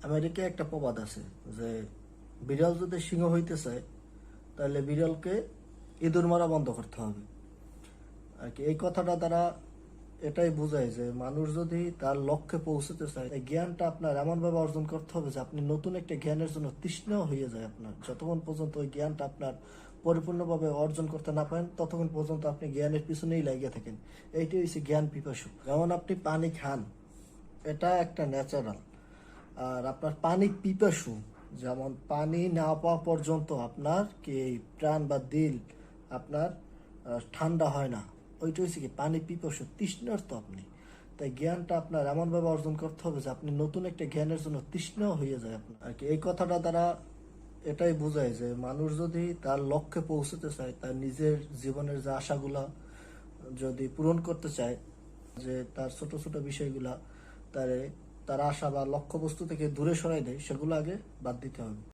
আমেরিকায় একটা প্রবাদ আছে যে বিড়াল যদি সিংহ হইতে চায় তাহলে বিড়ালকে ইঁদুর মারা বন্ধ করতে হবে আর কি। এই কথাটা দ্বারা এটাই বোঝায় যে মানুষ যদি তার লক্ষ্যে পৌঁছতে চায়, এই জ্ঞানটা আপনার এমন ভাবে অর্জন করতে হবে যে আপনি নতুন একটা জ্ঞানের জন্য তৃষ্ণাও হয়ে যায় আপনার। যতক্ষণ পর্যন্ত ওই জ্ঞানটা আপনার পরিপূর্ণভাবে অর্জন করতে না পারেন ততক্ষণ পর্যন্ত আপনি জ্ঞানের পিছনেই লাগিয়ে থাকেন। এইটাই হচ্ছে জ্ঞান পিপাসু। যেমন আপনি পানি খান, এটা একটা ন্যাচারাল। আর আপনার পানি পিপাসু, যেমন পানি না পাওয়া পর্যন্ত আপনার কি এই প্রাণ বা দিল আপনার ঠান্ডা হয় না। ওইটা হচ্ছে কি পানি পিপাসু, তৃষ্ণার্ত আপনি। তাই জ্ঞানটা আপনার এমনভাবে অর্জন করতে হবে যে আপনি নতুন একটা জ্ঞানের জন্য তৃষ্ণাও হয়ে যায় আপনার আর কি। এই কথাটা দ্বারা এটাই বোঝায় যে মানুষ যদি তার লক্ষ্যে পৌঁছতে চায়, তার নিজের জীবনের যে আশাগুলা যদি পূরণ করতে চায়, যে তার ছোট ছোট বিষয়গুলা তার আশা বা লক্ষ্যবস্তু থেকে দূরে সরাই দেয়, সেগুলো আগে বাদ দিতে হবে।